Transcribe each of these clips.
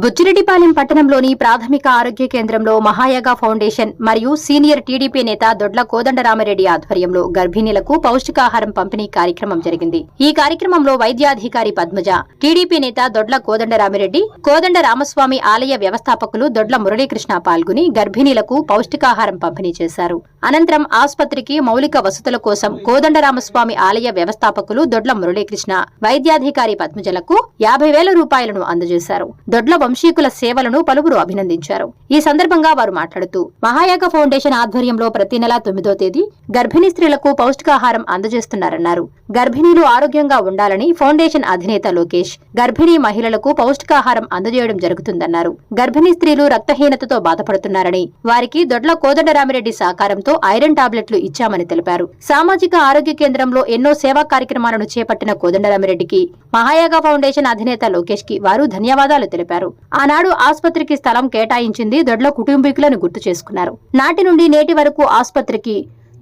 బుచ్చిరెడ్డిపాలెం పట్టణంలోని ప్రాథమిక ఆరోగ్య కేంద్రంలో మహాయాగా ఫౌండేషన్ మరియు సీనియర్ టీడీపీ నేత దొడ్ల కోదండరామిరెడ్డి ఆధ్వర్యంలో గర్భిణీలకు పౌష్టికాహారం పంపిణీ కార్యక్రమం జరిగింది. ఈ కార్యక్రమంలో వైద్యాధికారి పద్మజ, టీడీపీ నేత దొడ్ల కోదండరామిరెడ్డి, కోదండ రామస్వామి ఆలయ వ్యవస్థాపకులు దొడ్ల మురళీకృష్ణ పాల్గొని గర్భిణీలకు పౌష్టికాహారం పంపిణీ చేశారు. అనంతరం ఆసుపత్రికి మౌలిక వసతుల కోసం కోదండరామస్వామి ఆలయ వ్యవస్థాపకులు దొడ్ల మురళీకృష్ణ, వైద్యాధికారి పద్మజలకు 50,000 రూపాయలను అందజేశారు. దొడ్ల వంశీకుల సేవలను పలువురు అభినందించారు. ఈ సందర్భంగా వారు మాట్లాడుతూ మహాయాగ ఫౌండేషన్ ఆధ్వర్యంలో ప్రతి నెల 9వ తేదీ గర్భిణీ స్త్రీలకు పౌష్టికాహారం అందజేస్తున్నారన్నారు. గర్భిణీలు ఆరోగ్యంగా ఉండాలని ఫౌండేషన్ అధినేత లోకేష్ గర్భిణీ మహిళలకు పౌష్టికాహారం అందజేయడం జరుగుతుందన్నారు. గర్భిణీ స్త్రీలు రక్తహీనతతో బాధపడుతున్నారని, వారికి దొడ్ల కోదండరామిరెడ్డి సహకారంతో ఐరన్ టాబ్లెట్లు ఇచ్చామని తెలిపారు. సామాజిక ఆరోగ్య కేంద్రంలో ఎన్నో సేవా కార్యక్రమాలను చేపట్టిన కోదండరామిరెడ్డికి మహాయాగ ఫౌండేషన్ అధినేత లోకేష్ కి వారు ధన్యవాదాలు తెలిపారు. ఆనాడు ఆసుపత్రికి స్థలం కేటాయించింది దొడ్ల కుటుంబీకులను గుర్తు చేసుకున్నారు. నాటి నుండి నేటి వరకు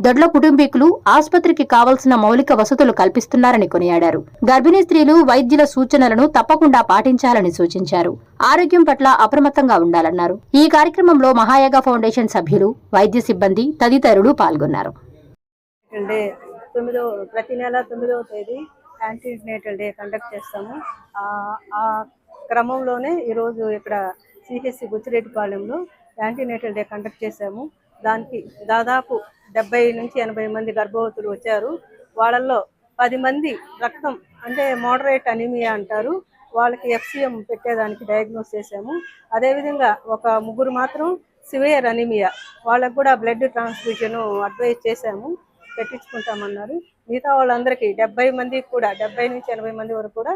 దొడ్ల కుటుంబీకులు ఆసుపత్రికి కావలసిన మౌలిక వసతులు కల్పిస్తున్నారని కొనియాడారు. గర్భిణీ స్త్రీలు వైద్యుల సూచనలను తప్పకుండా పాటించాలని సూచించారు. ఆరోగ్యం పట్ల అప్రమత్తంగా ఉండాలన్నారు. ఈ కార్యక్రమంలో మహాయాగ ఫౌండేషన్ సభ్యులు, వైద్య సిబ్బంది తదితరులు పాల్గొన్నారు. ప్రతి నెల 9వ తేదీ యాంటీనేటల్ డే కండక్ట్ చేస్తాము. ఆ క్రమంలోనే ఈరోజు ఇక్కడ సిహెచ్సి బుచ్చిరెడ్డిపాలెంలో యాంటీనేటల్ డే కండక్ట్ చేశాము. దానికి దాదాపు 70 నుంచి 80 మంది గర్భవతులు వచ్చారు. వాళ్ళల్లో 10 మంది రక్తం అంటే మోడరేట్ అనీమియా అంటారు, వాళ్ళకి FCM పెట్టేదానికి డయాగ్నోస్ చేశాము. అదేవిధంగా ఒక 3 మాత్రం సివియర్ అనీమియా, వాళ్ళకు కూడా బ్లడ్ ట్రాన్స్ఫ్యూజన్ అడ్వైజ్ చేశాము, పెట్టించుకుంటామన్నారు. మిగతా వాళ్ళందరికీ 70 మందికి కూడా 70 నుంచి 80 మంది వరకు కూడా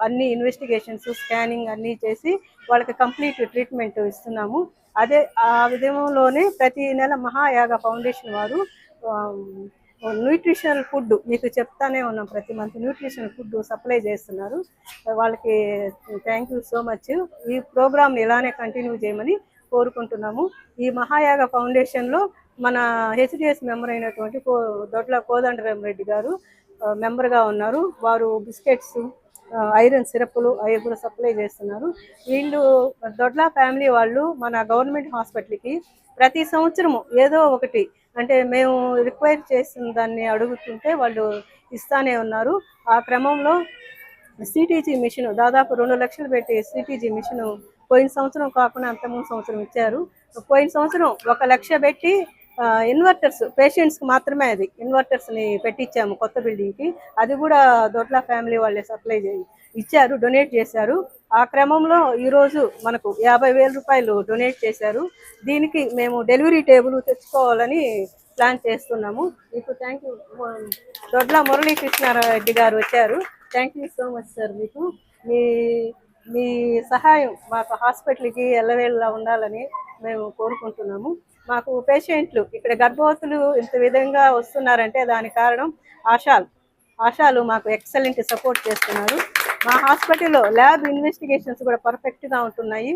అన్ని ఇన్వెస్టిగేషన్స్ స్కానింగ్ అన్నీ చేసి వాళ్ళకి కంప్లీట్ ట్రీట్మెంట్ ఇస్తున్నాము. అదే ఆ విధంలోనే ప్రతి నెల మహాయాగ ఫౌండేషన్ వారు న్యూట్రిషనల్ ఫుడ్ మీకు చెప్తానే ఉన్నాం, ప్రతి మంత్ న్యూట్రిషనల్ ఫుడ్ సప్లై చేస్తున్నారు. వాళ్ళకి థ్యాంక్ యూ సో మచ్. ఈ ప్రోగ్రామ్ని ఇలానే కంటిన్యూ చేయమని కోరుకుంటున్నాము. ఈ మహాయాగ ఫౌండేషన్లో మన హెచ్డిఎస్ మెంబర్ అయినటువంటి దొడ్ల కోదండరామిరెడ్డి గారు మెంబర్గా ఉన్నారు. వారు బిస్కెట్స్, ఐరన్ సిరప్లు అవి కూడా సప్లై చేస్తున్నారు. వీళ్ళు దొడ్ల ఫ్యామిలీ వాళ్ళు మన గవర్నమెంట్ హాస్పిటల్కి ప్రతి సంవత్సరము ఏదో ఒకటి అంటే మేము రిక్వైర్ చేసిన దాన్ని అడుగుతుంటే వాళ్ళు ఇస్తానే ఉన్నారు. ఆ క్రమంలో సిటీజీ మిషన్ దాదాపు 2 లక్షలు పెట్టి సిటీజీ మిషన్ పోయిన సంవత్సరం కాకుండా అంతకుముందు సంవత్సరం ఇచ్చారు. పోయిన సంవత్సరం 1 లక్ష పెట్టి ఇన్వర్టర్స్ పేషెంట్స్కి మాత్రమే అది ఇన్వర్టర్స్ని పెట్టించాము కొత్త బిల్డింగ్కి. అది కూడా దొడ్ల ఫ్యామిలీ వాళ్ళే సప్లై ఇచ్చారు, డొనేట్ చేశారు. ఆ క్రమంలో ఈరోజు మనకు 50,000 రూపాయలు డొనేట్ చేశారు. దీనికి మేము డెలివరీ టేబుల్ తెచ్చుకోవాలని ప్లాన్ చేస్తున్నాము. మీకు థ్యాంక్ యూ. దొడ్ల మురళీకృష్ణారెడ్డి గారు వచ్చారు. Thank you so much sir. మీకు మీ సహాయం మాకు హాస్పిటల్కి ఎల్లవేళలా ఉండాలని మేము కోరుకుంటున్నాము. మాకు పేషెంట్లు ఇక్కడ గర్భవతులు ఇంత విధంగా వస్తున్నారంటే దానికి కారణం ఆశాలు మాకు ఎక్సలెంట్ సపోర్ట్ చేస్తున్నారు. మా హాస్పిటల్లో ల్యాబ్ ఇన్వెస్టిగేషన్స్ కూడా పర్ఫెక్ట్గా ఉంటున్నాయి.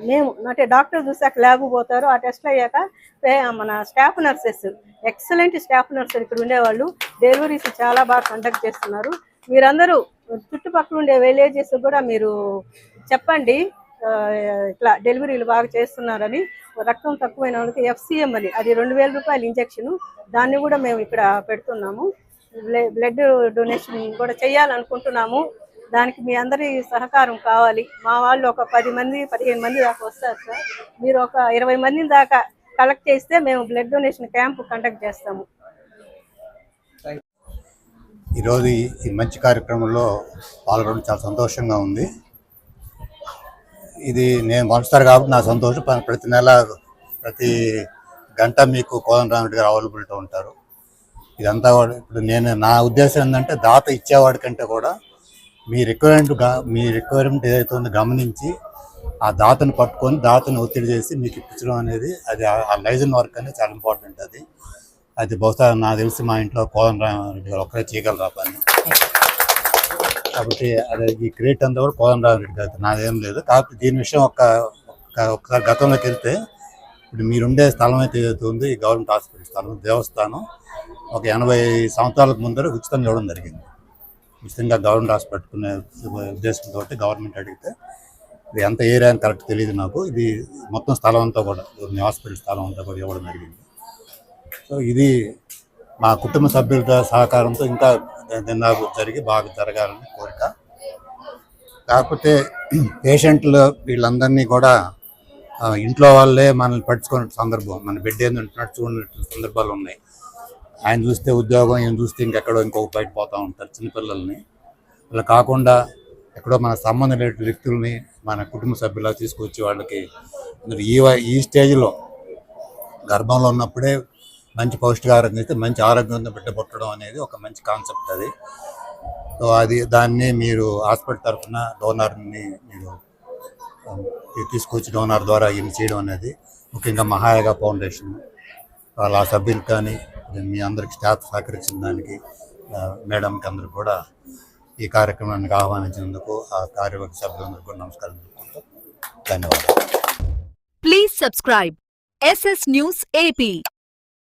మేము అంటే డాక్టర్ చూసాక ల్యాబ్ పోతారు, ఆ టెస్ట్ అయ్యాక మన staff nurses excellent staff nurses ఇక్కడ ఉండేవాళ్ళు డెలివరీస్ చాలా బాగా కండక్ట్ చేస్తున్నారు. మీరందరూ చుట్టుపక్కల ఉండే విలేజెస్ కూడా మీరు చెప్పండి ఇట్లా డెలివరీలు బాగా చేస్తున్నారని. రక్తం తక్కువైన వాళ్ళకి FCM అని అది 2,000 రూపాయల ఇంజెక్షన్, దాన్ని కూడా మేము ఇక్కడ పెడుతున్నాము. బ్లడ్ డొనేషన్ కూడా చేయాలనుకుంటున్నాము. దానికి మీ అందరి సహకారం కావాలి. మా వాళ్ళు ఒక 10 మంది 15 మంది దాకా వస్తారు సార్. మీరు ఒక 20 మంది దాకా కలెక్ట్ చేస్తే మేము బ్లడ్ డొనేషన్ క్యాంప్ కండక్ట్ చేస్తాము. ఈరోజు ఈ మంచి కార్యక్రమంలో పాల్గొనడం చాలా సంతోషంగా ఉంది. ఇది నేను పంచుతారు కాబట్టి నా సంతోషం. ప్రతి నెల ప్రతి గంట మీకు కోదండరామిరెడ్డి గారు అవైలబిలిటీ ఉంటారు. ఇదంతా ఇప్పుడు నా ఉద్దేశం ఏంటంటే దాత ఇచ్చేవాడి కంటే కూడా మీ రిక్వైర్మెంట్ ఏదైతే ఉందో గమనించి ఆ దాతను పట్టుకొని దాతను ఒత్తిడి చేసి మీకు ఇప్పించడం అనేది అది ఆ లైజన్ వర్క్ అనేది చాలా ఇంపార్టెంట్. అది బహుశా నాకు తెలిసి మా ఇంట్లో కోదండరామిరెడ్డి గారు ఒక్కరే చేయగలరా పని. కాబట్టి అదే ఈ క్రియేట్ అంతా కూడా కోదండరామిరెడ్డి గారు, నాదేం లేదు. కాబట్టి దీని విషయం ఒక్కసారి గతంలోకి వెళ్తే ఇప్పుడు మీరుండే స్థలం అయితే ఏదైతే ఉందో ఈ గవర్నమెంట్ హాస్పిటల్ స్థలం దేవస్థానం ఒక 80 సంవత్సరాలకు ముందర ఉచితంగా ఇవ్వడం జరిగింది. ఉచితంగా గవర్నమెంట్ హాస్పిటల్ పెట్టుకునే ఉద్దేశంతో గవర్నమెంట్ అడిగితే ఇది ఎంత ఏరియా అని కరెక్ట్ తెలియదు నాకు. ఇది మొత్తం స్థలం అంతా కూడా హాస్పిటల్ స్థలం అంతా కూడా ఇవ్వడం జరిగింది. సో ఇది మా కుటుంబ సభ్యుల సహకారంతో ఇంకా దినాలు జరిగి బాగా జరగాలని కోరిక. కాకపోతే పేషెంట్లు వీళ్ళందరినీ కూడా ఇంట్లో వాళ్ళే మనల్ని పట్టించుకునే సందర్భం, మన బిడ్డ ఏంటంటున్నట్టు చూడనట్టు సందర్భాలు ఉన్నాయి. ఆయన చూస్తే ఉద్యోగం, ఈయన చూస్తే ఇంకెక్కడో ఇంకొక బయట పోతూ ఉంటారు చిన్నపిల్లల్ని. అలా కాకుండా ఎక్కడో మన సంబంధం లేని వ్యక్తుల్ని మన కుటుంబ సభ్యులా తీసుకొచ్చి వాళ్ళకి ఈ స్టేజ్లో గర్భంలో ఉన్నప్పుడే మంచి పౌష్టికాహారం ఇస్తే మంచి ఆరోగ్యంగా బిడ్డ పుట్టడం అనేది ఒక మంచి కాన్సెప్ట్ అది. సో దాన్ని మీరు హాస్పిటల్ తరఫున డోనర్ని మీరు తీసుకొచ్చి డోనర్ ద్వారా ఇన్ని చేయడం అనేది, ముఖ్యంగా మహాయాగా ఫౌండేషన్ వాళ్ళ సభ్యులు కానీ మీ అందరికి స్టాఫ్ సహకరించిన దానికి మేడంకి అందరూ కూడా ఈ కార్యక్రమానికి ఆహ్వానించినందుకు ఆ కార్యవర్గ సభ్యులందరూ కూడా నమస్కారం చెప్పుకుంటూ ధన్యవాదాలు. Please subscribe SS News AP.